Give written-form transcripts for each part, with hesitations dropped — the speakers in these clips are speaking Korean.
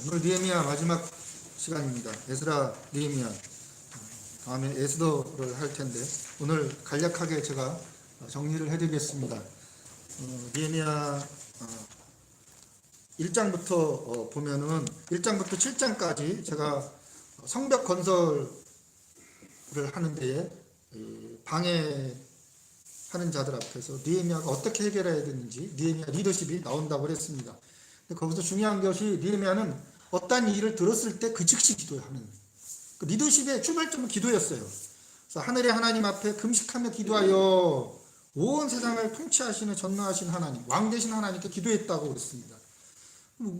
오늘 느헤미야 마지막 시간입니다. 에스라, 느헤미야. 다음에 에스더를 할 텐데 오늘 간략하게 제가 정리를 해드리겠습니다. 느헤미야 1장부터 보면은 1장부터 7장까지 제가 성벽 건설을 하는 데에 방해하는 자들 앞에서 느헤미야가 어떻게 해결해야 되는지 느헤미야 리더십이 나온다고 했습니다. 거기서 중요한 것이 느헤미야는 어떤 일을 들었을 때 그 즉시 기도하는 그 리더십의 출발점은 기도였어요. 그래서 하늘의 하나님 앞에 금식하며 기도하여 온 세상을 통치하시는 전능하신 하나님, 왕 되신 하나님께 기도했다고 그랬습니다.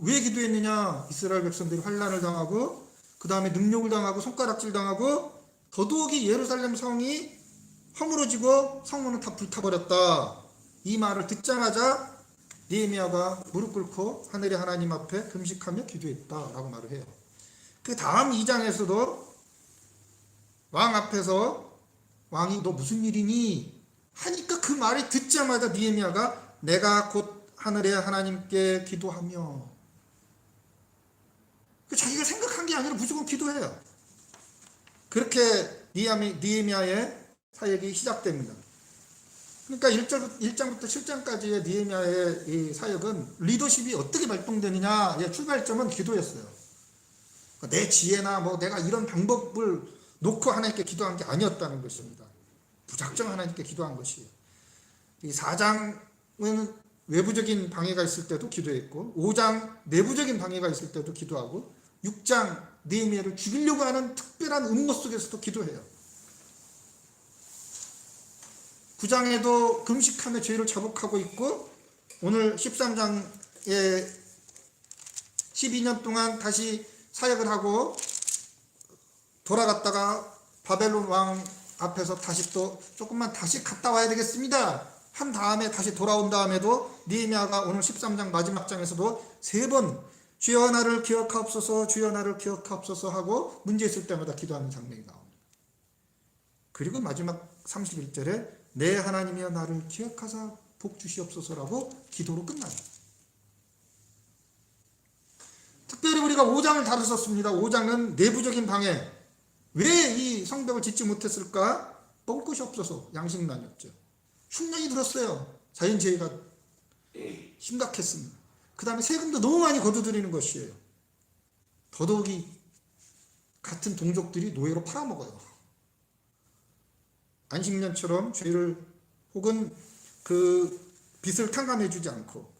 왜 기도했느냐? 이스라엘 백성들이 환난을 당하고 그 다음에 능욕을 당하고 손가락질 당하고 더더욱이 예루살렘 성이 허물어지고 성문은 다 불타버렸다. 이 말을 듣자마자 느헤미야가 무릎 꿇고 하늘의 하나님 앞에 금식하며 기도했다라고 말을 해요. 그 다음 2장에서도 왕 앞에서 왕이 너 무슨 일이니? 하니까 그 말을 듣자마자 느헤미야가 내가 곧 하늘의 하나님께 기도하며 자기가 생각한 게 아니라 무조건 기도해요. 그렇게 느헤미야의 사역이 시작됩니다. 그러니까 1장부터 7장까지의 느헤미야의 이 사역은 리더십이 어떻게 발동되느냐의 출발점은 기도였어요. 내 지혜나 내가 이런 방법을 놓고 하나님께 기도한 게 아니었다는 것입니다. 무작정 하나님께 기도한 것이에요. 이 4장은 외부적인 방해가 있을 때도 기도했고 5장 내부적인 방해가 있을 때도 기도하고 6장 느헤미야를 죽이려고 하는 특별한 음모 속에서도 기도해요. 9장에도 금식하며 죄를 자복하고 있고 오늘 13장에 12년 동안 다시 사역을 하고 돌아갔다가 바벨론 왕 앞에서 다시 또 조금만 다시 갔다 와야 되겠습니다 한 다음에 다시 돌아온 다음에도 느헤미야가 오늘 13장 마지막 장에서도 3번 주여 나를 기억하옵소서 주여 나를 기억하옵소서 하고 문제 있을 때마다 기도하는 장면이 나옵니다. 그리고 마지막 31절에 내 하나님이여 나를 기억하사 복 주시옵소서라고 기도로 끝나요. 특별히 우리가 5장을 다뤘었습니다. 5장은 내부적인 방해. 왜 이 성벽을 짓지 못했을까? 먹을 것이 없어서 양식난이었죠. 흉년이 들었어요. 자연재해가 심각했습니다. 그 다음에 세금도 너무 많이 거둬들이는 것이에요. 더더욱이 같은 동족들이 노예로 팔아먹어요. 안식년처럼 죄를 혹은 그 빚을 탕감해주지 않고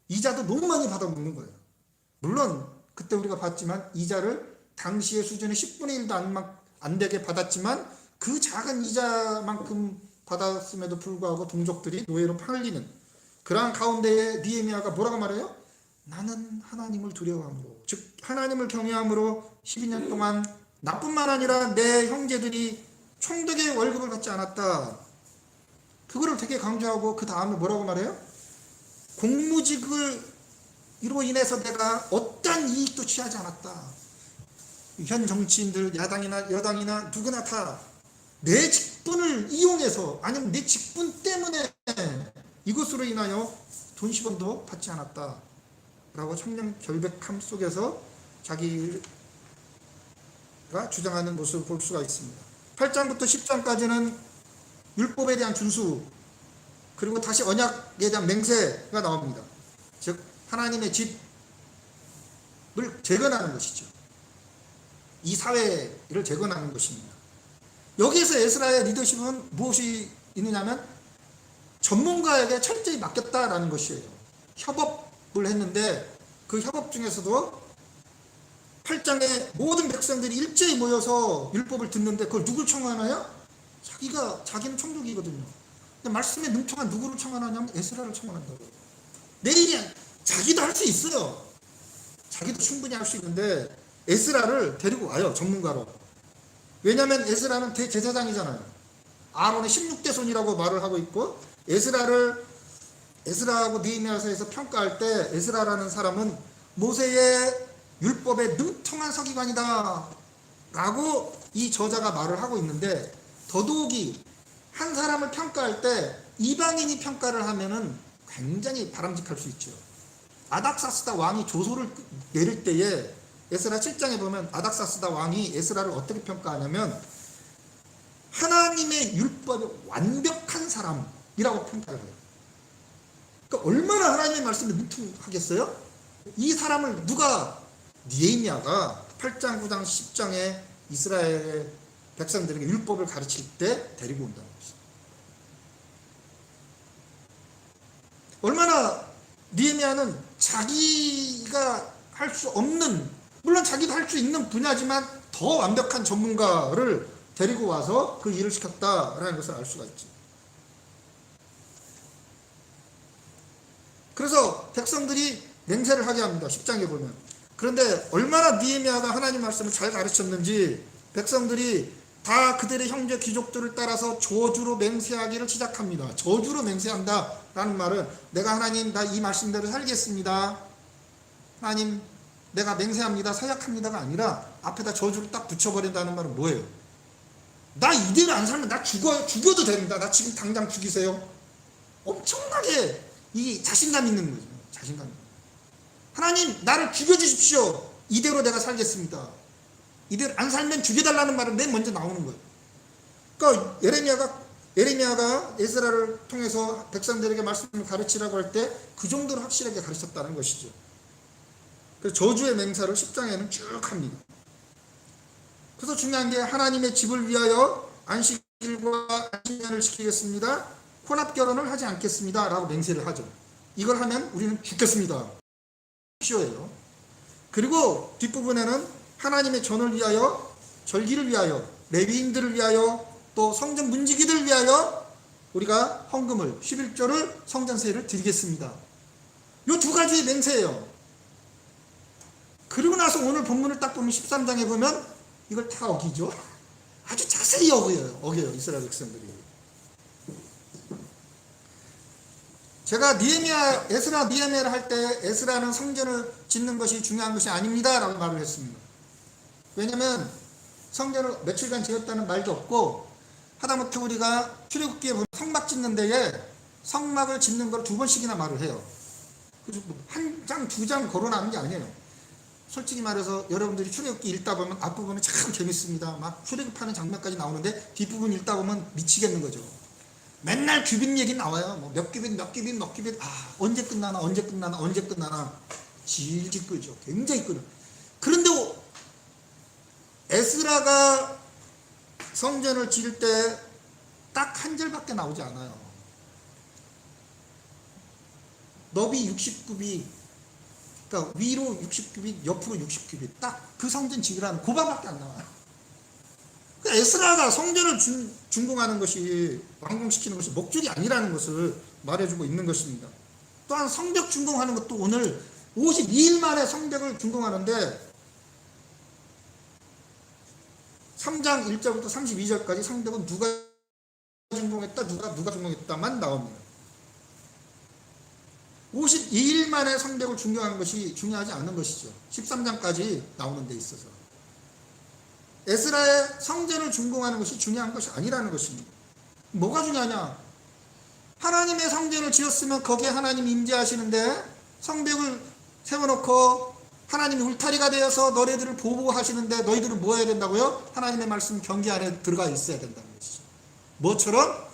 이자도 너무 많이 받아먹는 거예요. 물론 그때 우리가 봤지만 이자를 당시의 수준의 10분의 1도 안 되게 받았지만 그 작은 이자만큼 받았음에도 불구하고 동족들이 노예로 팔리는 그러한 가운데에 느헤미야가 뭐라고 말해요? 나는 하나님을 두려워함으로 즉 하나님을 경외함으로 12년 동안 나뿐만 아니라 내 형제들이 총덕의 월급을 받지 않았다. 그거를 되게 강조하고 그 다음에 뭐라고 말해요? 공무직을 이로 인해서 내가 어떤 이익도 취하지 않았다. 현 정치인들 야당이나 여당이나 누구나 다 내 직분을 이용해서 아니면 내 직분 때문에 이것으로 인하여 돈 10원도 받지 않았다 라고 청렴 결백함 속에서 자기가 주장하는 모습을 볼 수가 있습니다. 8장부터 10장까지는 율법에 대한 준수 그리고 다시 언약에 대한 맹세가 나옵니다. 즉 하나님의 집을 재건하는 것이죠. 이 사회를 재건하는 것입니다. 여기에서 에스라의 리더십은 무엇이 있느냐면 전문가에게 철저히 맡겼다라는 것이에요. 협업을 했는데 그 협업 중에서도 8장에 모든 백성들이 일제히 모여서 율법을 듣는데 그걸 누굴 청하나요? 자기는 총독이거든요. 근데 말씀에 능통한 누구를 청하냐면 에스라를 청한다고. 내일이 자기도 할 수 있어요. 자기도 충분히 할 수 있는데 에스라를 데리고 와요. 전문가로. 왜냐하면 에스라는 대제사장이잖아요. 아론의 16대 손이라고 말을 하고 있고 에스라하고 느헤미야 사이에서 평가할 때 에스라라는 사람은 모세의 율법에 능통한 서기관이다 라고 이 저자가 말을 하고 있는데 더더욱이 한 사람을 평가할 때 이방인이 평가를 하면은 굉장히 바람직할 수 있죠. 아닥사스다 왕이 조소를 내릴 때에 에스라 7장에 보면 아닥사스다 왕이 에스라를 어떻게 평가하냐면 하나님의 율법에 완벽한 사람이라고 평가를 해요. 그러니까 얼마나 하나님의 말씀에 무통하겠어요? 이 사람을 누가 느헤미야가 8장, 9장, 10장에 이스라엘 백성들에게 율법을 가르칠 때 데리고 온다는 것이죠. 얼마나 느헤미야는 자기가 할 수 없는, 물론 자기도 할 수 있는 분야지만 더 완벽한 전문가를 데리고 와서 그 일을 시켰다라는 것을 알 수가 있지. 그래서 백성들이 맹세를 하게 합니다. 10장에 보면. 그런데 얼마나 느헤미야가 하나님 말씀을 잘 가르쳤는지 백성들이 다 그들의 형제 귀족들을 따라서 저주로 맹세하기를 시작합니다. 저주로 맹세한다 라는 말은 내가 하나님 나 이 말씀대로 살겠습니다. 하나님 내가 맹세합니다. 사약합니다가 아니라 앞에다 저주를 딱 붙여버린다는 말은 뭐예요? 나 이대로 안 살면 나 죽여도 됩니다. 나 지금 당장 죽이세요. 엄청나게 이 자신감 있는 거죠. 자신감. 하나님 나를 죽여주십시오. 이대로 내가 살겠습니다. 이대로 안 살면 죽여달라는 말은 맨 먼저 나오는 거예요. 그러니까 에레미야가 에스라를 통해서 백성들에게 말씀을 가르치라고 할 때 그 정도로 확실하게 가르쳤다는 것이죠. 그래서 저주의 맹세를 10장에는 쭉 합니다. 그래서 중요한 게 하나님의 집을 위하여 안식일과 안식년을 지키겠습니다. 혼합결혼을 하지 않겠습니다. 라고 맹세를 하죠. 이걸 하면 우리는 죽겠습니다. 시오예요. 그리고 뒷부분에는 하나님의 전을 위하여, 절기를 위하여, 레위인들을 위하여, 또 성전 문지기들을 위하여 우리가 헌금을 11조를 성전세를 드리겠습니다. 이 두 가지의 맹세예요. 그리고 나서 오늘 본문을 딱 보면 13장에 보면 이걸 다 어기죠. 아주 자세히 어겨요 이스라엘 백성들이. 제가 에스라 느헤미야를 할 때 에스라는 성전을 짓는 것이 중요한 것이 아닙니다 라고 말을 했습니다. 왜냐하면 성전을 며칠간 지었다는 말도 없고, 하다못해 우리가 출애굽기에 보면 성막 짓는 데에 성막을 짓는 걸 2번씩이나 말을 해요. 그래서 한 장, 2장 거론하는 게 아니에요. 솔직히 말해서 여러분들이 출애굽기 읽다 보면 앞부분은 참 재밌습니다. 막 출애굽하는 장면까지 나오는데 뒷부분 읽다 보면 미치겠는 거죠. 맨날 규빗 얘기 나와요. 뭐 몇 규빗, 언제 끝나나 질질 끌죠. 굉장히 끌어요. 그런데 에스라가 성전을 지을 때 딱 한 절밖에 나오지 않아요. 너비 60규빗, 그러니까 위로 60규빗, 옆으로 60규빗, 딱 그 성전 지으라는 고방밖에 안 나와요. 그러니까 에스라가 성전을 준공하는 것이, 완공시키는 것이 목적이 아니라는 것을 말해주고 있는 것입니다. 또한 성벽 준공하는 것도 오늘 52일 만에 성벽을 준공하는데 3장 1절부터 32절까지 성벽은 누가 준공했다, 누가 준공했다만 나옵니다. 52일 만에 성벽을 준공하는 것이 중요하지 않은 것이죠. 13장까지 나오는 데 있어서 에스라의 성전을 준공하는 것이 중요한 것이 아니라는 것입니다. 뭐가 중요하냐? 하나님의 성전을 지었으면 거기에 하나님이 임재하시는데 성벽을 세워놓고 하나님이 울타리가 되어서 너희들을 보호하시는데 너희들은 뭐 해야 된다고요? 하나님의 말씀 경계 안에 들어가 있어야 된다는 것이죠. 뭐처럼?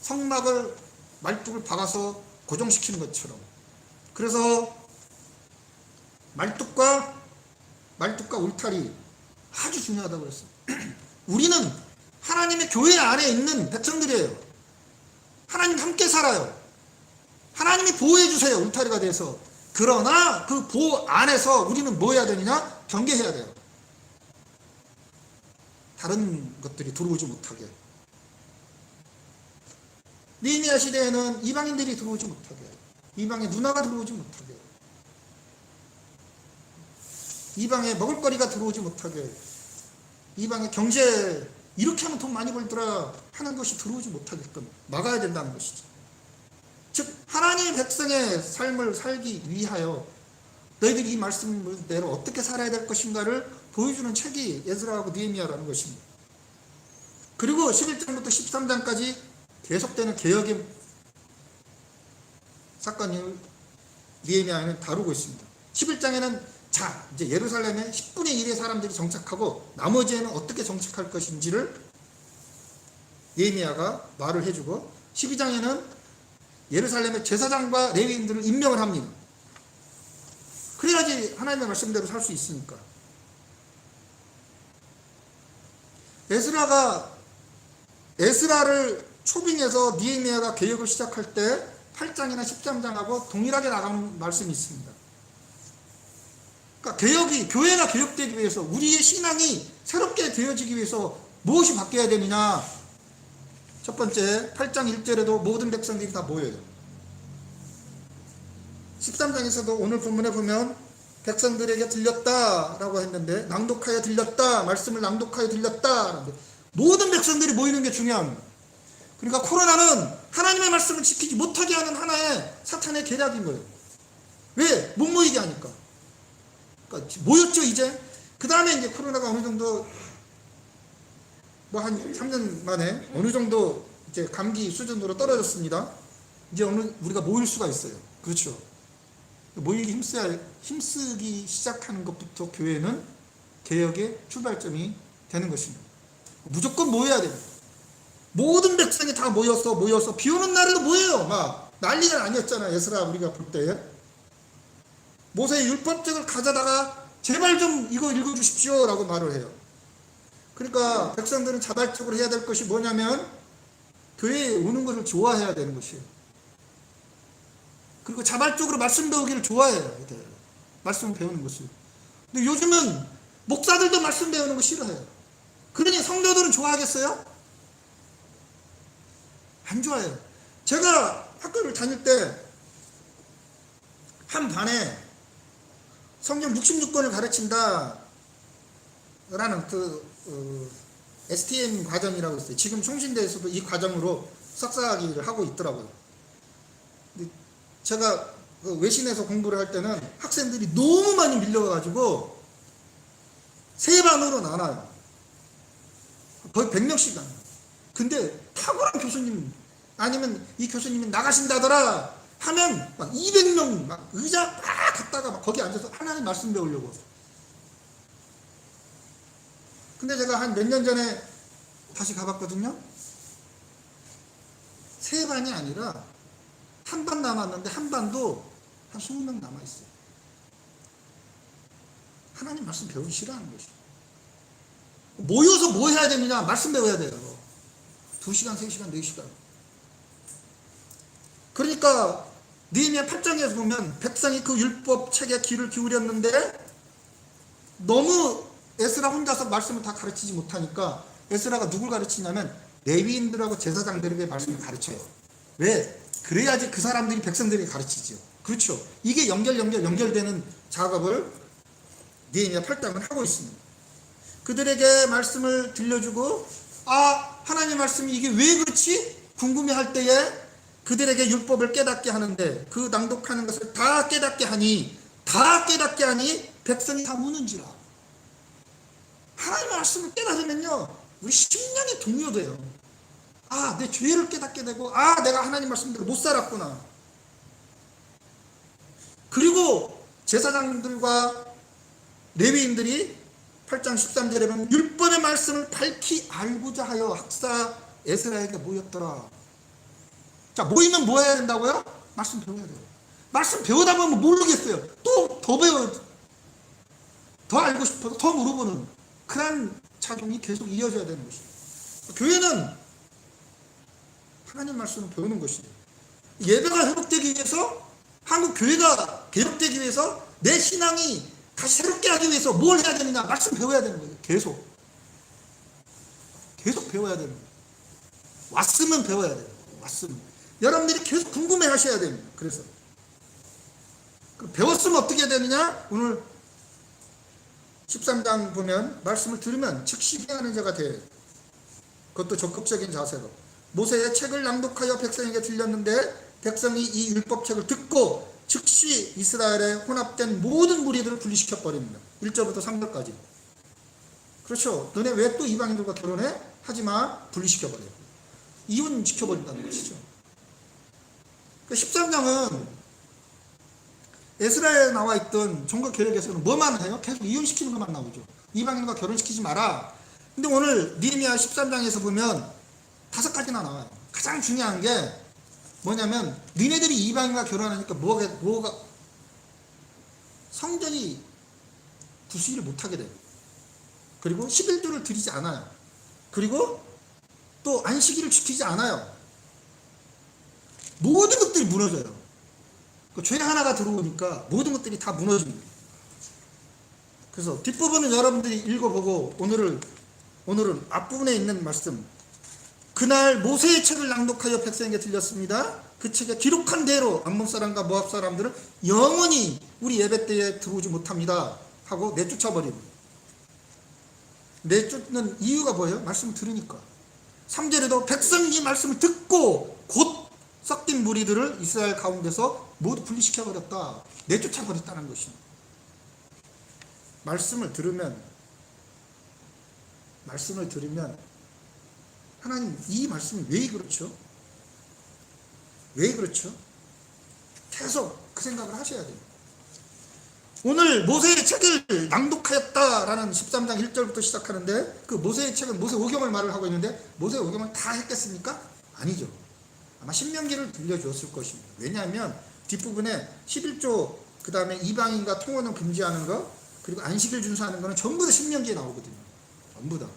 성막을 말뚝을 박아서 고정시키는 것처럼. 그래서 말뚝과 울타리 아주 중요하다고 그랬어요. 우리는 하나님의 교회 안에 있는 백성들이에요. 하나님 함께 살아요. 하나님이 보호해 주세요. 울타리가 돼서. 그러나 그 보호 안에서 우리는 뭐 해야 되느냐? 경계해야 돼요. 다른 것들이 들어오지 못하게. 느헤미야 시대에는 이방인들이 들어오지 못하게, 이방의 누나가 들어오지 못하게, 이방의 먹을거리가 들어오지 못하게, 이방의 경제 이렇게 하면 돈 많이 벌더라 하는 것이 들어오지 못하게끔 막아야 된다는 것이죠. 즉 하나님의 백성의 삶을 살기 위하여 너희들이 이 말씀대로 어떻게 살아야 될 것인가를 보여주는 책이 에스라하고 느헤미야라는 것입니다. 그리고 11장부터 13장까지 계속되는 개혁의 사건을 느헤미야는 다루고 있습니다. 11장에는 자, 이제 예루살렘에 10분의 1의 사람들이 정착하고 나머지에는 어떻게 정착할 것인지를 느헤미야가 말을 해주고, 12장에는 예루살렘의 제사장과 레위인들을 임명을 합니다. 그래야지 하나님의 말씀대로 살 수 있으니까. 에스라를 초빙해서 느헤미야가 개혁을 시작할 때 8장이나 13장하고 동일하게 나가는 말씀이 있습니다. 그러니까 교회가 개혁되기 위해서, 우리의 신앙이 새롭게 되어지기 위해서 무엇이 바뀌어야 되느냐? 첫 번째, 8장 1절에도 모든 백성들이 다 모여요. 13장에서도 오늘 본문에 보면 백성들에게 들렸다라고 했는데, 낭독하여 들렸다, 말씀을 낭독하여 들렸다. 모든 백성들이 모이는 게 중요합니다. 그러니까 코로나는 하나님의 말씀을 지키지 못하게 하는 하나의 사탄의 계략인 거예요. 왜? 못 모이게 하니까. 그러니까 모였죠, 이제. 그 다음에 이제 코로나가 어느 정도, 뭐 한 3년 만에 어느 정도 이제 감기 수준으로 떨어졌습니다. 이제 우리가 모일 수가 있어요. 그렇죠. 모이기 힘쓰기 시작하는 것부터 교회는 개혁의 출발점이 되는 것입니다. 무조건 모여야 됩니다. 모든 백성이 다 모여서 비 오는 날에도 모여요. 막 난리가 아니었잖아요. 에스라 우리가 볼 때. 모세의 율법책을 가져다가 제발 좀 이거 읽어주십시오 라고 말을 해요. 그러니까 백성들은 자발적으로 해야 될 것이 뭐냐면 교회에 오는 것을 좋아해야 되는 것이에요. 그리고 자발적으로 말씀 배우기를 좋아해요. 말씀 배우는 것을. 근데 요즘은 목사들도 말씀 배우는 거 싫어해요. 그러니 성도들은 좋아하겠어요? 안 좋아해요. 제가 학교를 다닐 때 한 반에 성경 66권을 가르친다 라는 STM 과정이라고 있어요. 지금 총신대에서도 이 과정으로 석사학위를 하고 있더라고요. 근데 제가 외신에서 공부를 할 때는 학생들이 너무 많이 밀려가지고 세 반으로 나눠요. 거의 100명씩 나눠요. 근데 탁월한 교수님, 아니면 이 교수님이 나가신다더라 하면 막 200명 막 의자 막 갖다가 막 거기 앉아서 하나님 말씀 배우려고. 근데 제가 한 몇 년 전에 다시 가봤거든요. 세 반이 아니라 한 반 남았는데 한 반도 한 20명 남아있어요. 하나님 말씀 배우기 싫어하는 것이죠. 모여서 뭐 해야 되느냐? 말씀 배워야 돼요. 2시간, 3시간, 4시간. 그러니까 느헤미야 8장에서 보면 백성이 그 율법 책에 귀를 기울였는데 너무 에스라 혼자서 말씀을 다 가르치지 못하니까 에스라가 누굴 가르치냐면 레위인들하고 제사장들에게 말씀을 가르쳐요. 왜? 그래야지 그 사람들이 백성들에게 가르치죠. 그렇죠. 이게 연결되는 작업을 느헤미야 8장은 하고 있습니다. 그들에게 말씀을 들려주고, 하나님의 말씀이 이게 왜 그렇지? 궁금해할 때에 그들에게 율법을 깨닫게 하는데, 그 낭독하는 것을 다 깨닫게 하니 백성이 다 무는지라. 하나님의 말씀을 깨닫으면요, 우리 심령이 동요돼요. 내 죄를 깨닫게 되고, 내가 하나님 말씀대로 못 살았구나. 그리고 제사장들과 레위인들이 8장 13절에 보면 율법의 말씀을 밝히 알고자 하여 학사 에스라에게 모였더라. 자, 모이면 뭐 해야 된다고요? 말씀 배워야 돼요. 말씀 배우다 보면 모르겠어요. 또 더 배워요. 더 알고 싶어서 더 물어보는 그런 작용이 계속 이어져야 되는 것이에요. 교회는 하나님 말씀을 배우는 것이에요. 예배가 회복되기 위해서, 한국 교회가 개혁되기 위해서, 내 신앙이 다시 새롭게 하기 위해서 뭘 해야 되느냐? 말씀 배워야 되는 거예요. 계속 배워야 되는 거예요. 왔으면 배워야 돼요. 왔으면. 여러분들이 계속 궁금해 하셔야 됩니다. 그래서 배웠으면 어떻게 해야 되느냐? 오늘 13장 보면 말씀을 들으면 즉시 행하는 자가 돼. 그것도 적극적인 자세로. 모세의 책을 낭독하여 백성에게 들렸는데 백성이 이 율법책을 듣고 즉시 이스라엘에 혼합된 모든 무리들을 분리시켜 버립니다. 1절부터 3절까지. 그렇죠. 너네 왜 또 이방인들과 결혼해? 하지마. 분리시켜 버려요. 이혼 시켜버린다는 것이죠. 13장은 에스라에 나와 있던 종교 개혁에서는 뭐만 해요? 계속 이혼시키는 것만 나오죠. 이방인과 결혼시키지 마라. 근데 오늘 느헤미야 13장에서 보면 5가지나 나와요. 가장 중요한 게 뭐냐면 니네들이 이방인과 결혼하니까 뭐가 성전이 구수일을 못하게 돼요. 그리고 11조를 드리지 않아요. 그리고 또 안식일을 지키지 않아요. 모든 것들이 무너져요. 죄 하나가 들어오니까 모든 것들이 다 무너집니다. 그래서 뒷부분은 여러분들이 읽어보고 오늘은 앞부분에 있는 말씀. 그날 모세의 책을 낭독하여 백성에게 들렸습니다. 그 책에 기록한 대로 암몬 사람과 모압 사람들은 영원히 우리 예배 때에 들어오지 못합니다 하고 내쫓아버립니다. 내쫓는 이유가 뭐예요? 말씀을 들으니까. 3절에도 백성이 이 말씀을 듣고 곧 섞인 무리들을 이스라엘 가운데서 모두 분리시켜버렸다. 내쫓아버렸다는 것입니다. 말씀을 들으면 하나님 이 말씀이 왜 그렇죠? 왜 그렇죠? 계속 그 생각을 하셔야 돼요. 오늘 모세의 책을 낭독하였다라는 13장 1절부터 시작하는데 그 모세의 책은 모세 오경을 말을 하고 있는데 모세 오경을 다 했겠습니까? 아니죠. 아마 신명기를 들려주었을 것입니다. 왜냐하면 뒷부분에 11조 그 다음에 이방인과 통혼을 금지하는 거 그리고 안식일 준수하는 거는 전부 다 신명기에 나오거든요. 전부 다.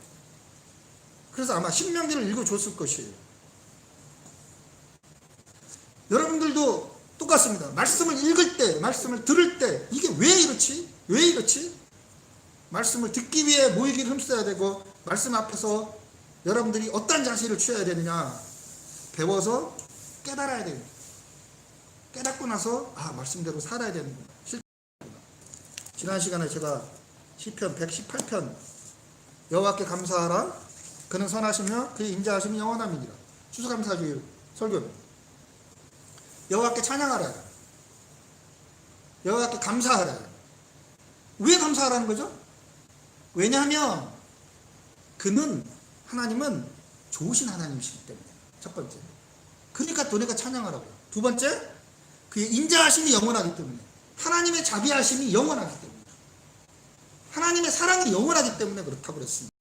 그래서 아마 신명기를 읽어줬을 것이에요. 여러분들도 똑같습니다. 말씀을 읽을 때, 말씀을 들을 때 이게 왜 이렇지? 왜 이렇지? 말씀을 듣기 위해 모이기를 힘써야 되고 말씀 앞에서 여러분들이 어떤 자세를 취해야 되느냐 배워서 깨달아야 돼요. 깨닫고 나서 말씀대로 살아야 되는구나. 지난 시간에 제가 시편 118편 여호와께 감사하라 그는 선하시며 그의 인자하심이 영원함이니라. 추수감사주일 설교입니다. 여호와께 찬양하라. 여호와께 감사하라. 왜 감사하라는 거죠? 왜냐하면 하나님은 좋으신 하나님이시기 때문에. 첫 번째. 그러니까 너네가 찬양하라고요. 두 번째, 그의 인자하심이 영원하기 때문에. 하나님의 자비하심이 영원하기 때문에. 하나님의 사랑이 영원하기 때문에 그렇다고 그랬습니다.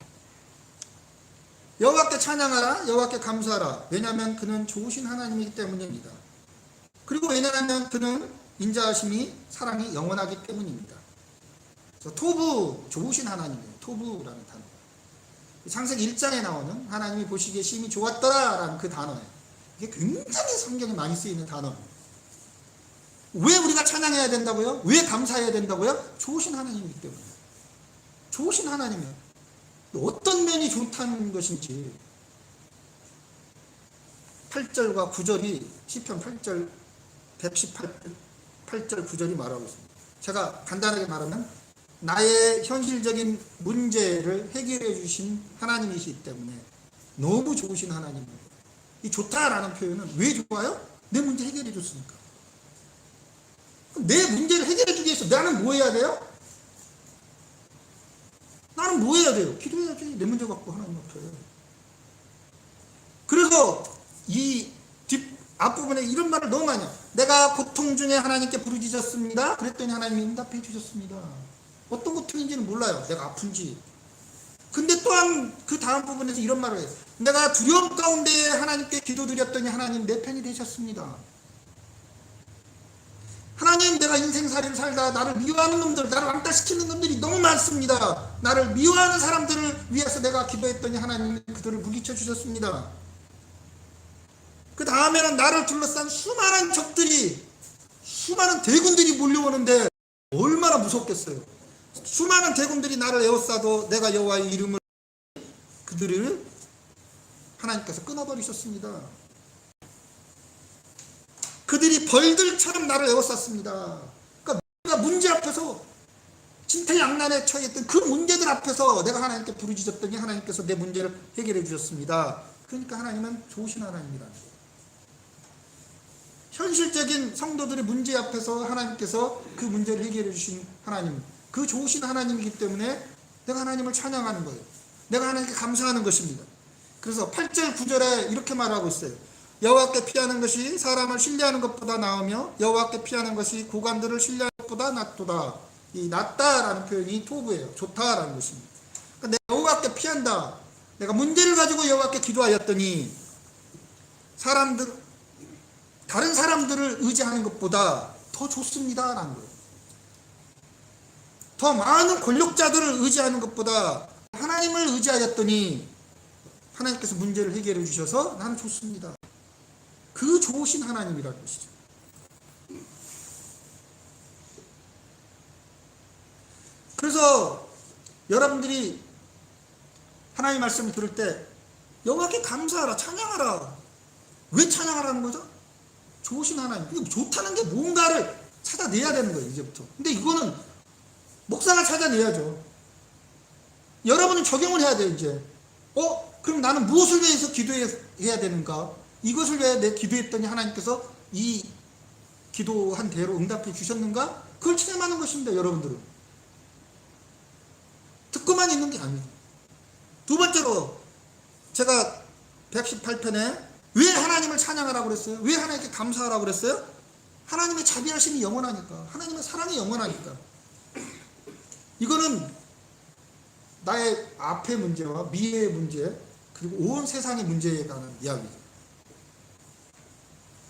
여호와께 찬양하라. 여호와께 감사하라. 왜냐하면 그는 좋으신 하나님이기 때문입니다. 그리고 왜냐하면 그는 인자하심이 사랑이 영원하기 때문입니다. 그래서 토부, 좋으신 하나님이에요. 토부라는 단어. 창세기 1장에 나오는 하나님이 보시기에 심히 좋았더라라는 그 단어예요. 이게 굉장히 성경에 많이 쓰이는 단어예요. 왜 우리가 찬양해야 된다고요? 왜 감사해야 된다고요? 좋으신 하나님이기 때문에. 좋으신 하나님이에요. 어떤 면이 좋다는 것인지 8절과 9절이 시편 8절 118절 9절이 말하고 있습니다. 제가 간단하게 말하면 나의 현실적인 문제를 해결해 주신 하나님이시기 때문에 너무 좋으신 하나님입니다. 이 좋다라는 표현은 왜 좋아요? 내 문제 해결해 줬으니까. 그럼 내 문제를 해결해 주기 위해서 나는 뭐 해야 돼요? 나는 뭐 해야 돼요? 기도해야지. 내 문제 갖고 하나님 앞에. 그래서 이 앞부분에 이런 말을 너무 많이 해요. 내가 고통 중에 하나님께 부르짖었습니다. 그랬더니 하나님이 응답해 주셨습니다. 어떤 고통인지는 몰라요. 내가 아픈지. 근데 또한 그 다음 부분에서 이런 말을 해요. 내가 두려움 가운데 하나님께 기도드렸더니 하나님 내 편이 되셨습니다. 하나님, 내가 인생살이를 살다 나를 미워하는 놈들, 나를 왕따시키는 놈들이 너무 많습니다. 나를 미워하는 사람들을 위해서 내가 기도했더니 하나님이 그들을 물리쳐 주셨습니다. 그 다음에는 나를 둘러싼 수많은 적들이, 수많은 대군들이 몰려오는데 얼마나 무섭겠어요. 수많은 대군들이 나를 에워싸도 내가 여호와의 이름을 그들을 하나님께서 끊어버리셨습니다. 그들이 벌들처럼 나를 에워쌌습니다. 그러니까 내가 문제 앞에서 진퇴양난에 처했던 그 문제들 앞에서 내가 하나님께 부르짖었더니 하나님께서 내 문제를 해결해 주셨습니다. 그러니까 하나님은 좋으신 하나님이라는 거예요. 현실적인 성도들의 문제 앞에서 하나님께서 그 문제를 해결해 주신 하나님, 그 좋으신 하나님이기 때문에 내가 하나님을 찬양하는 거예요. 내가 하나님께 감사하는 것입니다. 그래서 8절 9절에 이렇게 말하고 있어요. 여호와께 피하는 것이 사람을 신뢰하는 것보다 나으며 여호와께 피하는 것이 고관들을 신뢰하는 것보다 낫도다. 이 낫다라는 표현이 토부예요. 좋다라는 것입니다. 그러니까 내가 여호와께 피한다. 내가 문제를 가지고 여호와께 기도하였더니 다른 사람들을 의지하는 것보다 더 좋습니다라는 거예요. 더 많은 권력자들을 의지하는 것보다 하나님을 의지하였더니 하나님께서 문제를 해결해 주셔서 나는 좋습니다. 그 좋으신 하나님이라는 것이죠. 그래서 여러분들이 하나님 말씀을 들을 때 여호와께 감사하라, 찬양하라. 왜 찬양하라는 거죠? 좋으신 하나님. 이거 좋다는 게 뭔가를 찾아내야 되는 거예요, 이제부터. 근데 이거는 목사가 찾아내야죠. 여러분은 적용을 해야 돼요, 이제. 그럼 나는 무엇을 위해서 기도해야 되는가? 이것을 위해 내 기도했더니 하나님께서 이 기도한 대로 응답해 주셨는가? 그걸 체험하는 것입니다, 여러분들은. 듣고만 있는 게 아니에요. 두 번째로, 제가 118편에 왜 하나님을 찬양하라고 그랬어요? 왜 하나님께 감사하라고 그랬어요? 하나님의 자비하심이 영원하니까. 하나님의 사랑이 영원하니까. 이거는 나의 앞의 문제와 미래의 문제, 그리고 온 세상의 문제에 관한 이야기죠.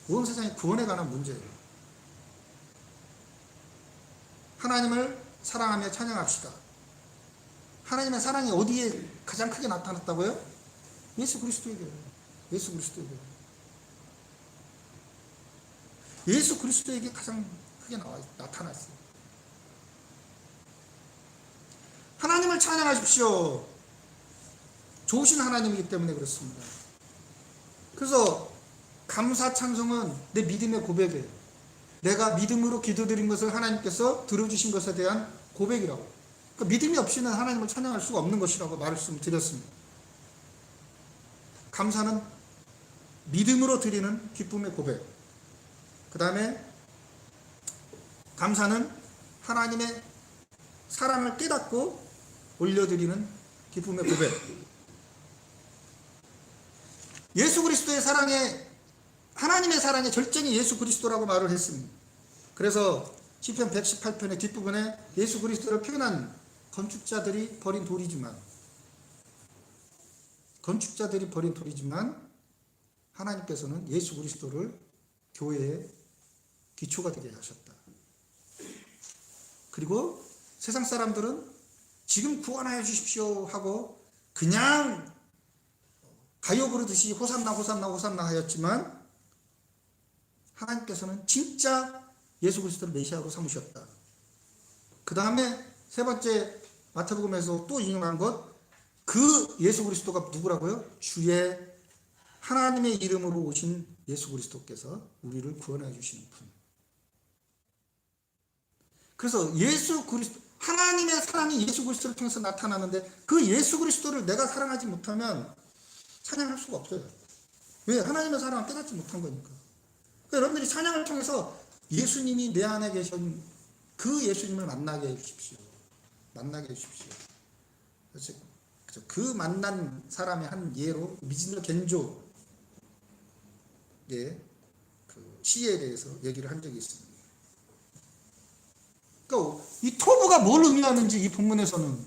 온 세상의 구원에 관한 문제예요. 하나님을 사랑하며 찬양합시다. 하나님의 사랑이 어디에 가장 크게 나타났다고요? 예수 그리스도에게요. 예수 그리스도에게. 예수 그리스도에게 가장 크게 나타났어요. 하나님을 찬양하십시오. 좋으신 하나님이기 때문에 그렇습니다. 그래서 감사 찬송은 내 믿음의 고백이에요. 내가 믿음으로 기도드린 것을 하나님께서 들어주신 것에 대한 고백이라고. 그러니까 믿음이 없이는 하나님을 찬양할 수가 없는 것이라고 말씀드렸습니다. 감사는 믿음으로 드리는 기쁨의 고백. 그 다음에 감사는 하나님의 사랑을 깨닫고 올려드리는 기쁨의 고백. 예수 그리스도의 사랑에, 하나님의 사랑의 절정이 예수 그리스도라고 말을 했습니다. 그래서 시편 118편의 뒷부분에 예수 그리스도를 표현한 건축자들이 버린 돌이지만 하나님께서는 예수 그리스도를 교회의 기초가 되게 하셨다. 그리고 세상 사람들은 지금 구원하여 주십시오 하고 그냥 가요 부르듯이 호산나 호산나 호산나 하였지만 하나님께서는 진짜 예수 그리스도를 메시아로 삼으셨다. 그 다음에 세 번째 마태복음에서 또 인용한 것, 그 예수 그리스도가 누구라고요? 주의 하나님의 이름으로 오신 예수 그리스도께서 우리를 구원해 주시는 분. 그래서 예수 그리스도, 하나님의 사랑이 예수 그리스도를 통해서 나타나는데 그 예수 그리스도를 내가 사랑하지 못하면 찬양할 수가 없어요. 왜? 하나님의 사랑을 깨닫지 못한 거니까. 그러니까 여러분들이 찬양을 통해서 예수님이 내 안에 계신 그 예수님을 만나게 해주십시오. 만나게 해주십시오. 그래서 그 만난 사람의 한 예로 미즈노 겐조의 그 시에 대해서 얘기를 한 적이 있습니다. 그러니까 이 토부가 뭘 의미하는지 이 본문에서는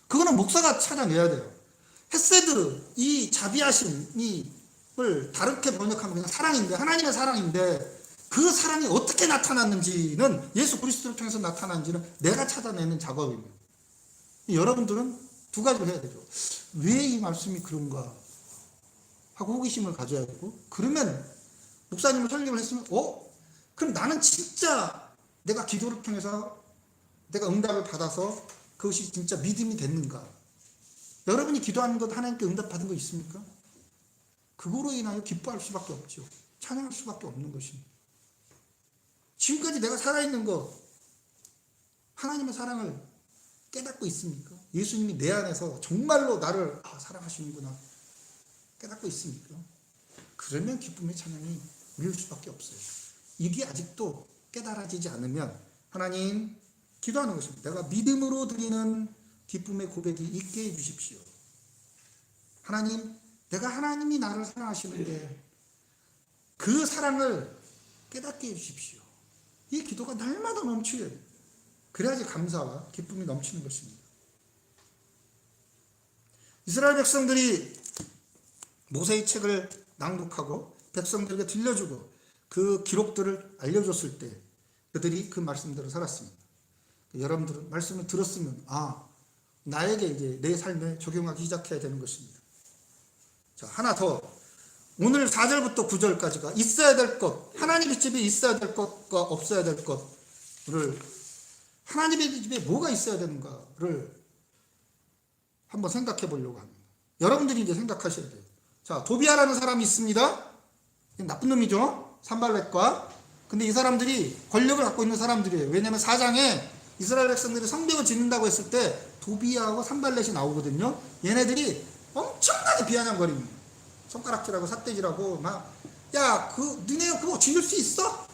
그거는 목사가 찾아내야 돼요. 헤세드, 이 자비하심을 다르게 번역하면 그냥 사랑인데, 하나님의 사랑인데 그 사랑이 어떻게 나타났는지는, 예수 그리스도를 통해서 나타났는지는 내가 찾아내는 작업입니다. 여러분들은 두 가지를 해야 되죠. 왜 이 말씀이 그런가 하고 호기심을 가져야 되고, 그러면 목사님을 설교를 했으면 그럼 나는 진짜 내가 기도를 통해서 내가 응답을 받아서 그것이 진짜 믿음이 됐는가? 여러분이 기도하는 것 하나님께 응답 받은 거 있습니까? 그거로 인하여 기뻐할 수밖에 없죠. 찬양할 수밖에 없는 것입니다. 지금까지 내가 살아있는 것, 하나님의 사랑을 깨닫고 있습니까? 예수님이 내 안에서 정말로 나를 사랑하시는구나 깨닫고 있습니까? 그러면 기쁨의 찬양이 밀릴 수밖에 없어요. 이게 아직도 깨달아지지 않으면 하나님, 기도하는 것입니다. 내가 믿음으로 드리는 기쁨의 고백이 있게 해주십시오. 하나님, 내가 하나님이 나를 사랑하시는데 그 사랑을 깨닫게 해주십시오. 이 기도가 날마다 넘쳐야 돼요. 그래야지 감사와 기쁨이 넘치는 것입니다. 이스라엘 백성들이 모세의 책을 낭독하고 백성들에게 들려주고 그 기록들을 알려줬을 때 그들이 그 말씀대로 살았습니다. 여러분들은 말씀을 들었으면 나에게 이제 내 삶에 적용하기 시작해야 되는 것입니다. 자, 하나 더. 오늘 4절부터 9절까지가 있어야 될 것, 하나님의 집에 있어야 될 것과 없어야 될 것을, 하나님의 집에 뭐가 있어야 되는가를 한번 생각해 보려고 합니다. 여러분들이 이제 생각하셔야 돼요. 자, 도비아라는 사람이 있습니다. 나쁜 놈이죠. 산발렛과. 근데 이 사람들이 권력을 갖고 있는 사람들이에요. 왜냐하면 4장에 이스라엘 백성들이 성벽을 짓는다고 했을 때 도비아하고 산발렛이 나오거든요. 얘네들이 엄청나게 비아냥거립니다. 손가락질하고 삿대질하고 니네 그거 지을 수 있어?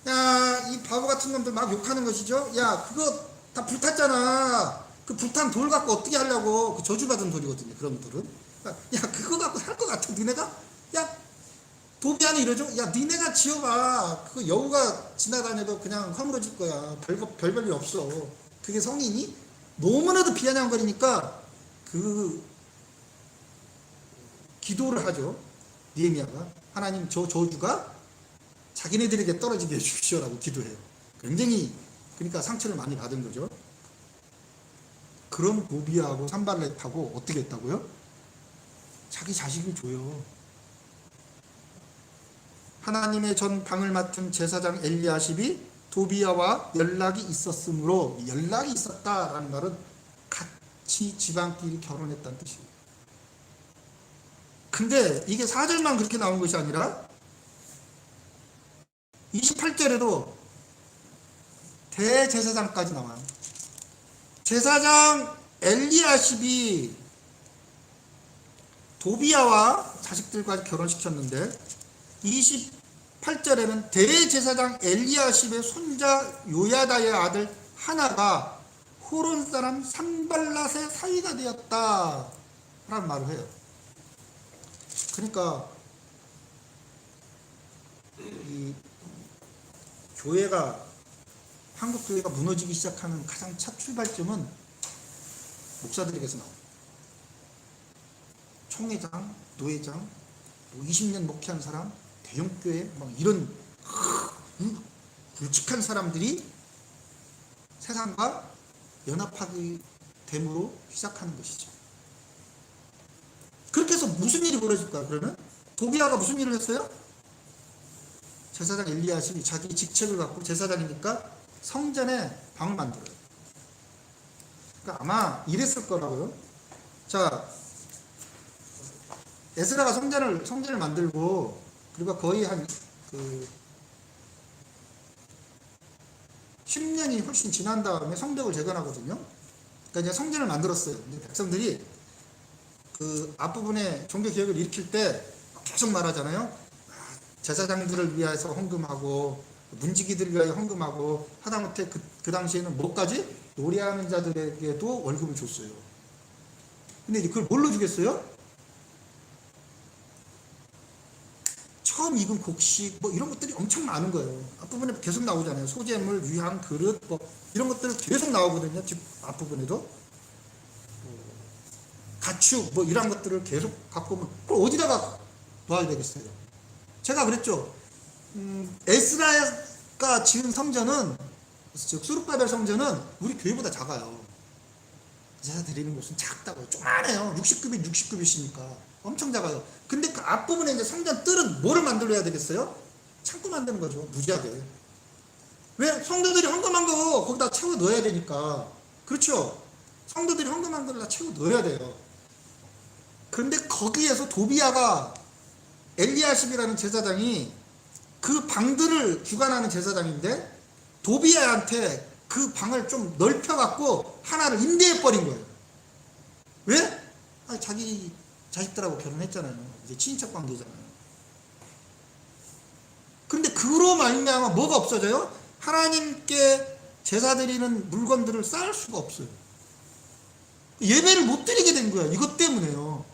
야, 이 바보 같은 놈들 막 욕하는 것이죠. 야, 그거 다 불탔잖아. 그 불탄 돌 갖고 어떻게 하려고. 그 저주받은 돌이거든요. 그런 돌은. 야, 그거 갖고 살 것 같아 니네가? 야, 도비아는 이러죠. 야, 니네가 지어봐. 그 여우가 지나다녀도 그냥 허물어질 거야. 별일 없어. 그게 성인이? 너무나도 비아냥거리니까 그 기도를 하죠. 느헤미야가. 하나님, 저 저주가 자기네들에게 떨어지게 해주십시오라고 기도해요. 굉장히 그러니까 상처를 많이 받은 거죠. 그런 도비아하고 산발렛하고 어떻게 했다고요? 자기 자식을 줘요. 하나님의 전 방을 맡은 제사장 엘리야십이 도비아와 연락이 있었으므로, 연락이 있었다라는 말은 같이 집안끼리 결혼했다는 뜻입니다. 근데 이게 4절만 그렇게 나온 것이 아니라 28절에도 대제사장까지 나와요. 제사장 엘리야십이 도비아와 자식들과 결혼시켰는데 28절에는 대제사장 엘리야십의 손자 요야다의 아들 하나가 호론 사람 산발랏의 사위가 되었다 라는 말을 해요. 그러니까 이 교회가, 한국 교회가 무너지기 시작하는 가장 첫 출발점은 목사들에게서 나옵니다. 총회장, 노회장, 20년 목회한 사람, 대형교회 이런 굵직한 사람들이 세상과 연합하기 됨으로 시작하는 것이죠. 그렇게 해서 무슨 일이 벌어질까요? 그러면 도비아가 무슨 일을 했어요? 제사장 엘리야십이 자기 직책을 갖고 제사장이니까 성전에 방을 만들어요. 그러니까 아마 이랬을 거라고요. 자, 에스라가 성전을 만들고, 그리고 거의 한 10년이 훨씬 지난 다음에 성벽을 재건하거든요. 그러니까 이제 성전을 만들었어요. 근데 백성들이 그 앞부분에 종교개혁을 일으킬 때 계속 말하잖아요. 제사장들을 위해서 헌금하고 문지기들을 위하여 헌금하고, 하다못해 그 당시에는 뭐까지? 노래하는 자들에게도 월급을 줬어요. 근데 이제 그걸 뭘로 주겠어요? 처음 익은 곡식 이런 것들이 엄청 많은 거예요. 앞부분에 계속 나오잖아요. 소재물, 위향, 그릇 이런 것들 계속 나오거든요. 집 앞부분에도. 가축 이런 것들을 계속 갖고 오면 그걸 어디다가 놔야 되겠어요? 제가 그랬죠. 에스라가 지은 성전은, 즉 수룹바벨 성전은 우리 교회보다 작아요. 제사 드리는 곳은 작다고요. 조그만해요. 60급이 60급이시니까 엄청 작아요. 근데 그 앞부분에 이제 성전 뜰은 뭐를 만들어야 되겠어요? 창고 만드는 거죠. 무지하게. 왜? 성도들이 헌금한 거 거기다 채워 넣어야 되니까. 그렇죠? 성도들이 헌금한 걸 다 채워 넣어야 돼요. 그런데 거기에서 도비아가, 엘리야십이라는 제사장이 그 방들을 주관하는 제사장인데, 도비아한테 그 방을 좀 넓혀갖고 하나를 임대해버린 거예요. 왜? 자기 자식들하고 결혼했잖아요. 이제 친인척 관계잖아요. 그런데 그로 말미암아 뭐가 없어져요? 하나님께 제사 드리는 물건들을 쌓을 수가 없어요. 예배를 못 드리게 된 거야. 이것 때문에요.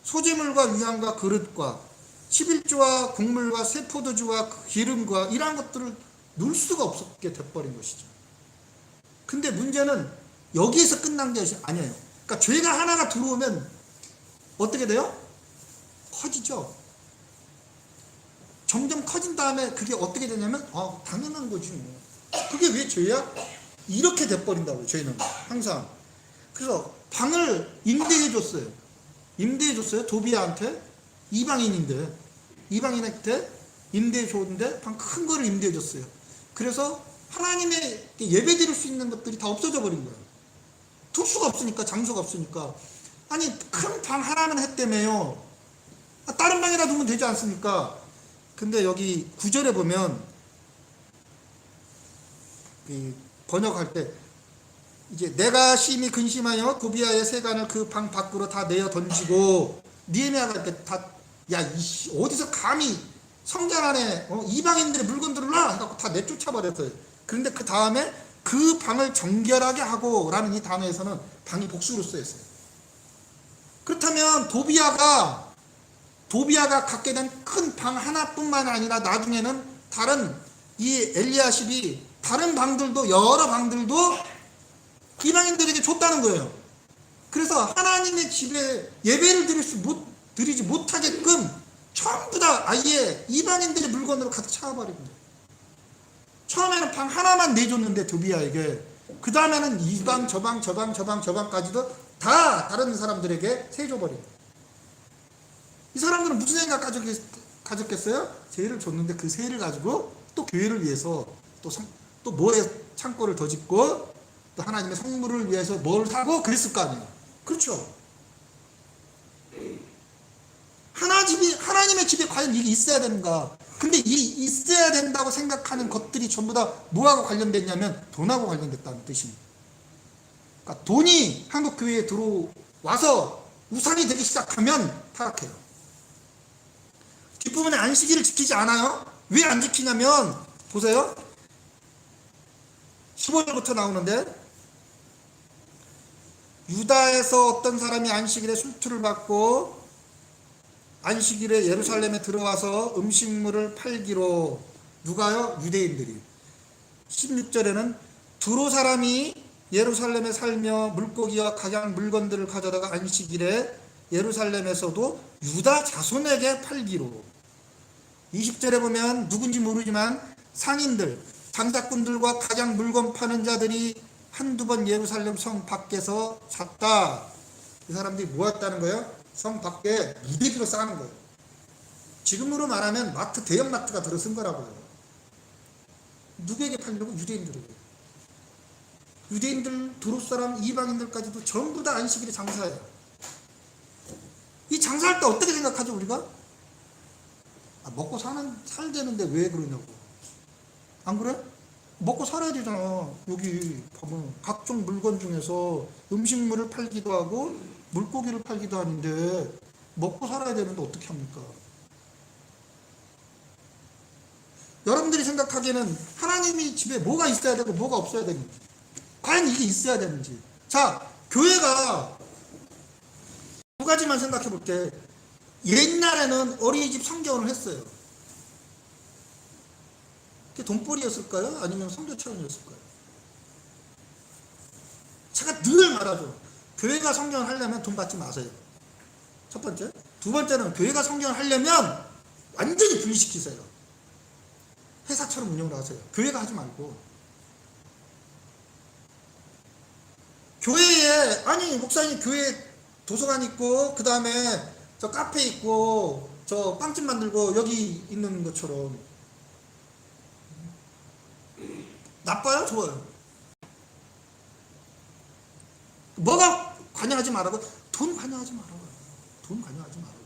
소재물과 위향과 그릇과 11조와 곡물과 세포도주와 기름과 이러한 것들을 놓을 수가 없게 돼버린 것이죠. 근데 문제는 여기에서 끝난 게 아니에요. 그러니까 죄가 하나가 들어오면 어떻게 돼요? 커지죠. 점점 커진 다음에 그게 어떻게 되냐면 당연한 거지 뭐. 그게 왜 죄야? 이렇게 돼버린다고요. 죄는 항상. 그래서 방을 임대해줬어요. 임대해줬어요. 도비아한테. 이방인한테 임대해줬는데 방 큰 거를 임대해줬어요. 그래서 하나님의 예배 드릴 수 있는 것들이 다 없어져 버린 거예요. 둘 수가 없으니까, 장소가 없으니까. 아니 큰 방 하나만 했다며요. 다른 방에다 두면 되지 않습니까? 근데 여기 9절에 보면 번역할 때 이제 내가 심히 근심하여 도비아의 세간을 그 방 밖으로 다 내어 던지고 느헤미야가 이렇게 다 어디서 감히 성전 안에 이방인들의 물건들을 놔 해갖고 다 내쫓아 버렸어요. 그런데 그 다음에 그 방을 정결하게 하고 라는 이 단어에서는 방이 복수로 쓰였어요. 그렇다면 도비아가 갖게 된 큰 방 하나뿐만 아니라 나중에는 다른 이 엘리야십이 다른 방들도, 여러 방들도 이방인들에게 줬다는 거예요. 그래서 하나님의 집에 예배를 드리지 못하게끔 전부 다 아예 이방인들의 물건으로 가득 차버린 거예요. 처음에는 방 하나만 내줬는데 도비아에게, 그 다음에는 이 방, 저 방까지도 다 다른 사람들에게 세줘버린 거예요. 이 사람들은 무슨 생각 가졌겠어요? 세를 줬는데 그 세를 가지고 또 교회를 위해서 또 뭐에 창고를 더 짓고 또 하나님의 성물을 위해서 뭘 사고 그랬을 거 아니에요. 그렇죠. 하나님의 집에 과연 이게 있어야 되는가? 근데 이 있어야 된다고 생각하는 것들이 전부 다 뭐하고 관련됐냐면 돈하고 관련됐다는 뜻입니다. 그러니까 돈이 한국 교회에 들어와서 우상이 되기 시작하면 타락해요. 뒷부분에 안식일을 지키지 않아요. 왜 안 지키냐면 보세요. 15절부터 나오는데 유다에서 어떤 사람이 안식일에 술투를 받고 안식일에 예루살렘에 들어와서 음식물을 팔기로. 누가요? 유대인들이. 16절에는 두로 사람이 예루살렘에 살며 물고기와 각양 물건들을 가져다가 안식일에 예루살렘에서도 유다 자손에게 팔기로. 20절에 보면 누군지 모르지만 상인들, 장사꾼들과 각양 물건 파는 자들이 한두 번 예루살렘 성 밖에서 잤다. 이 사람들이 모였다는 거예요? 성 밖에 무대기로 쌓는 거예요. 지금으로 말하면 마트, 대형 마트가 들어선 거라고요. 누구에게 팔려고? 유대인들에게. 유대인들, 두로 사람, 이방인들까지도 전부 다 안식일에 장사해요. 이 장사할 때 어떻게 생각하죠, 우리가? 먹고 살되는데 왜 그러냐고. 안 그래? 먹고 살아야 되잖아. 여기 보면 각종 물건 중에서 음식물을 팔기도 하고 물고기를 팔기도 하는데 먹고 살아야 되는데 어떻게 합니까? 여러분들이 생각하기에는 하나님이 집에 뭐가 있어야 되고 뭐가 없어야 되는지, 과연 이게 있어야 되는지. 자, 교회가 두 가지만 생각해 볼게. 옛날에는 어린이집 성경을 했어요. 그게 돈벌이였을까요? 아니면 성교 차원이었을까요? 제가 늘 말하죠. 교회가 성경을 하려면 돈 받지 마세요. 첫 번째. 두 번째는 교회가 성경을 하려면 완전히 분리시키세요. 회사처럼 운영을 하세요. 교회가 하지 말고. 교회에, 아니 목사님 교회에 도서관 있고 그 다음에 저 카페 있고 저 빵집 만들고 여기 있는 것처럼 나빠요? 좋아요? 뭐가 관여하지 말라고? 돈 관여하지 말아요. 돈 관여하지 말아요.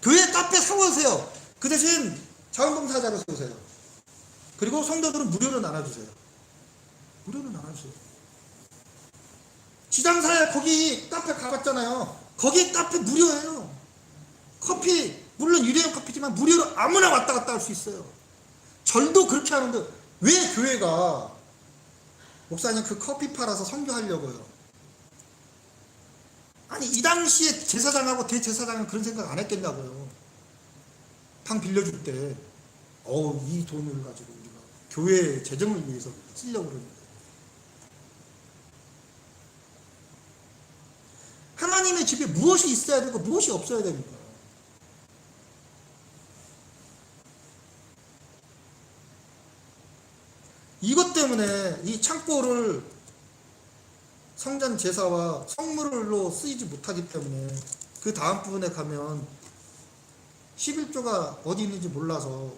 교회 카페 사오세요. 그 대신 자원봉사자로 세우세요. 그리고 성도들은 무료로 나눠주세요. 무료로 나눠주세요. 지장사에 거기 카페 가봤잖아요. 거기 카페 무료예요. 커피, 물론 일회용 커피지만 무료로 아무나 왔다 갔다 할 수 있어요. 절도 그렇게 하는데 왜 교회가 목사님 그 커피 팔아서 선교하려고요? 아니 이 당시에 제사장하고 대제사장은 그런 생각 안 했겠냐고요. 방 빌려줄 때 이 돈을 가지고 우리가 교회 재정을 위해서 쓰려고 그러는 거예요. 하나님의 집에 무엇이 있어야 되고 무엇이 없어야 됩니까? 이것 때문에 이 창고를 성전 제사와 성물로 쓰이지 못하기 때문에 그 다음 부분에 가면 11조가 어디 있는지 몰라서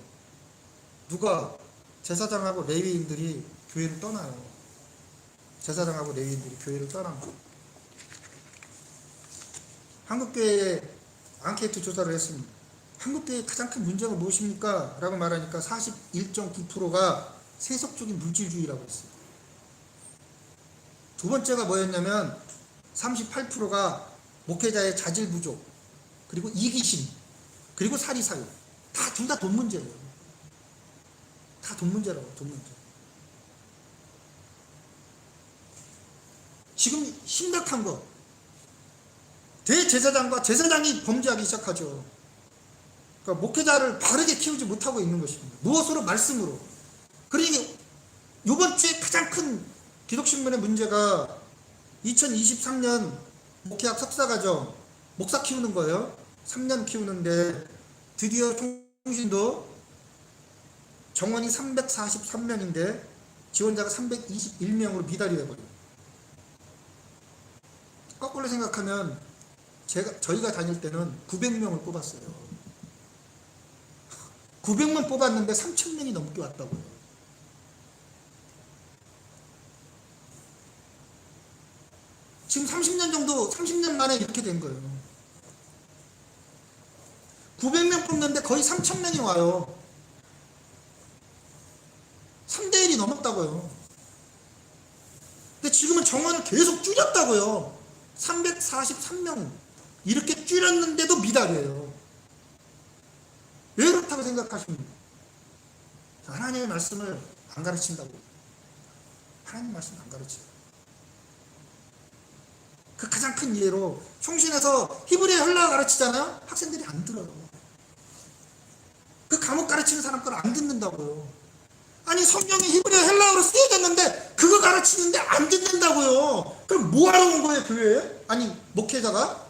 누가 제사장하고 레위인들이 교회를 떠나요. 제사장하고 레위인들이 교회를 떠납니다. 한국교회에 앙케이트 조사를 했습니다. 한국교회의 가장 큰 문제가 무엇입니까? 라고 말하니까 41.9%가 세속적인 물질주의라고 했어요. 두 번째가 뭐였냐면 38%가 목회자의 자질 부족, 그리고 이기심, 그리고 사리사욕. 다 둘 다 돈 문제예요. 다 돈 문제라고, 돈 문제. 지금 심각한 거, 대제사장과 제사장이 범죄하기 시작하죠. 그러니까 목회자를 바르게 키우지 못하고 있는 것입니다. 무엇으로? 말씀으로. 그러니 이번 주에 가장 큰 기독신문의 문제가 2023년 목회학 석사과정 목사 키우는 거예요. 3년 키우는데 드디어 통신도 정원이 343명인데 지원자가 321명으로 미달이 돼버려요. 거꾸로 생각하면 저희가 다닐 때는 900명을 뽑았어요. 900명 뽑았는데 3,000명이 넘게 왔다고요. 지금 30년 정도, 30년 만에 이렇게 된 거예요. 900명 뽑는데 거의 3,000명이 와요. 3대1이 넘었다고요. 근데 지금은 정원을 계속 줄였다고요. 343명. 이렇게 줄였는데도 미달이에요. 왜 그렇다고 생각하십니까? 하나님의 말씀을 안 가르친다고. 하나님 말씀을 안 가르쳐요. 그 가장 큰 예로 총신에서 히브리어 헬라어 가르치잖아요. 학생들이 안 들어요. 그 과목 가르치는 사람 걸 안 듣는다고요. 아니 성경이 히브리어 헬라어로 쓰여졌는데 그거 가르치는데 안 듣는다고요. 그럼 뭐하러 온 거예요 교회에? 아니 목회자가?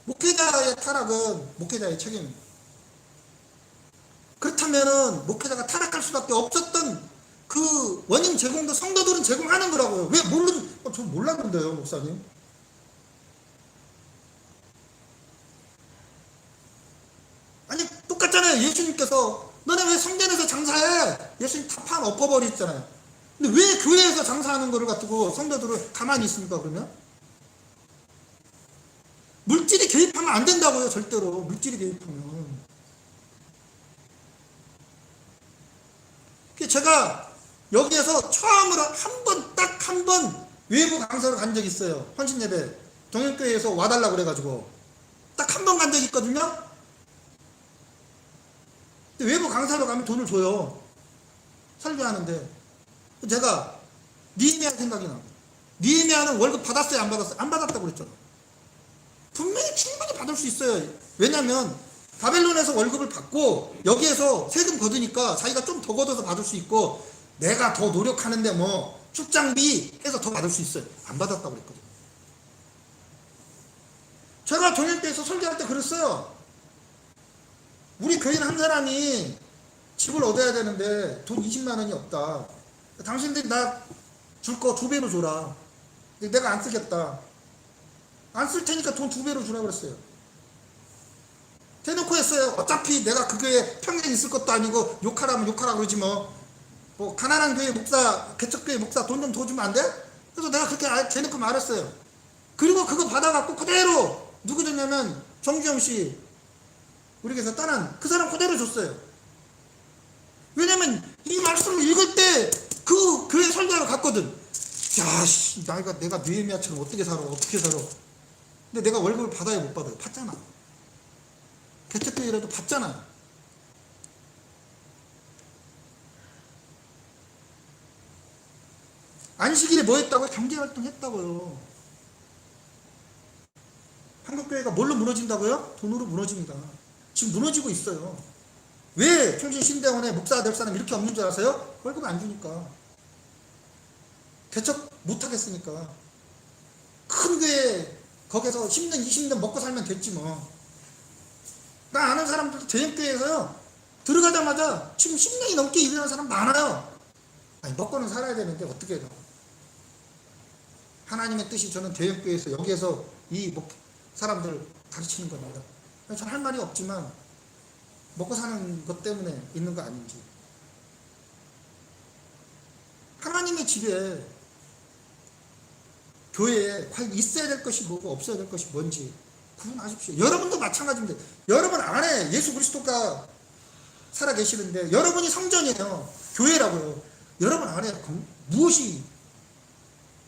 목회자의 타락은 목회자의 책임입니다. 그렇다면은 목회자가 타락할 수밖에 없었던 그 원인 제공도 성도들은 제공하는 거라고요. 왜 전 몰랐는데요, 목사님. 아니 똑같잖아요. 예수님께서 너네 왜 성전에서 장사해? 예수님 다 엎어버리잖아요. 근데 왜 교회에서 장사하는 거를 가지고 성도들은 가만히 있습니까? 그러면 물질이 개입하면 안 된다고요. 절대로 물질이 개입하면. 제가 여기에서 처음으로 딱 한 번 외부 강사를 간 적이 있어요. 헌신예배 동현교회에서 와달라고 그래가지고 딱 한 번 간 적이 있거든요. 근데 외부 강사로 가면 돈을 줘요. 설교하는데 제가 니에미야 생각이 나. 니에미야는 월급 받았어요? 안 받았어요? 안 받았다고 그랬잖아. 분명히 충분히 받을 수 있어요. 왜냐면 바벨론에서 월급을 받고 여기에서 세금 거두니까 자기가 좀 더 걷어서 받을 수 있고 내가 더 노력하는데 뭐 출장비 해서 더 받을 수 있어요. 안 받았다고 그랬거든요. 제가 동현교회에서 설교할 때 그랬어요. 우리 교인 한 사람이 집을 얻어야 되는데 돈 20만 원이 없다. 당신들이 나 줄 거 2배로 줘라. 내가 안 쓰겠다. 안 쓸 테니까 돈 2배로 주라 그랬어요. 대놓고 했어요. 어차피 내가 그 교회에 평생 있을 것도 아니고 욕하라면 욕하라 그러지 뭐 가난한 교회 목사, 개척교회 목사 돈 좀 더 주면 안 돼? 그래서 내가 그렇게 대놓고 말했어요. 그리고 그거 받아갖고 그대로 누구 줬냐면 정주영씨 우리 교회에서 떠난 그 사람 그대로 줬어요. 왜냐면 이 말씀을 읽을 때 그 교회 설교하러 갔거든. 야, 씨, 내가 느헤미야처럼 어떻게 살아? 근데 내가 월급을 받아요, 못 받아요? 받잖아. 개척교회라도 받잖아. 안식일에 뭐 했다고요? 경제활동 했다고요. 한국교회가 뭘로 무너진다고요? 돈으로 무너집니다. 지금 무너지고 있어요. 왜 충신신대원에 목사 될 사람 이렇게 없는 줄 아세요? 월급 안 주니까. 개척 못 하겠으니까. 큰 교회 거기서 10년 20년 먹고 살면 됐지 뭐. 나 아는 사람들도 대형교회에서요 들어가자마자 지금 10년이 넘게 일하는 사람 많아요. 아니 먹고는 살아야 되는데 어떻게 해요? 하나님의 뜻이 저는 대형교회에서 여기에서 이 사람들 가르치는 겁니다. 저는 할 말이 없지만 먹고 사는 것 때문에 있는 거 아닌지. 하나님의 집에 교회에 과연 있어야 될 것이 뭐고 없어야 될 것이 뭔지 구분하십시오. 여러분도 마찬가지인데 여러분 안에 예수 그리스도가 살아 계시는데 여러분이 성전이에요. 교회라고요. 여러분 안에 무엇이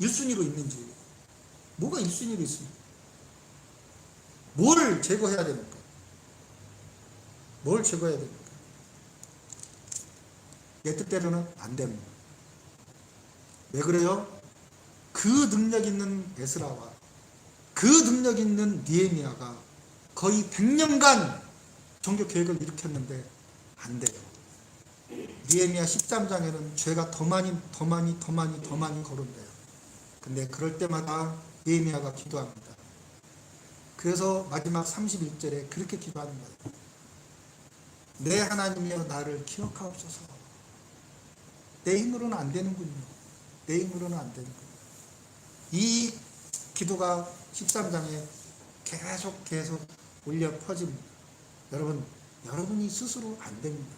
1순위로 있는지, 뭐가 1순위로 있습니까? 뭘 제거해야 됩니까? 뭘 제거해야 됩니까? 내 뜻대로는 안 됩니다. 왜 그래요? 그 능력 있는 에스라와 그 능력 있는 느헤미야가 거의 100년간 종교 계획을 일으켰는데 안 돼요. 느헤미야 13장에는 죄가 더 많이 거론돼요. 근데 그럴 때마다 느헤미야가 기도합니다. 그래서 마지막 31절에 그렇게 기도하는 거예요. 내 하나님이여 나를 기억하옵소서. 내 힘으로는 안 되는군요. 내 힘으로는 안 되는군요. 이 기도가 13장에 계속 울려 퍼집니다. 여러분이 스스로 안 됩니다.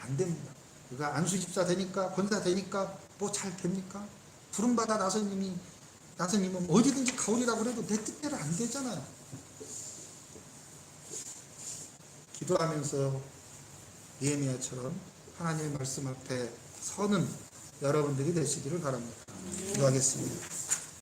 안 됩니다. 우리가 안수집사 되니까, 권사 되니까 뭐 잘 됩니까? 부름받아 나선님은 어디든지 가오리라고 해도 내 뜻대로 안 되잖아요. 기도하면서 느헤미야처럼 하나님의 말씀 앞에 서는 여러분들이 되시기를 바랍니다. 기도하겠습니다.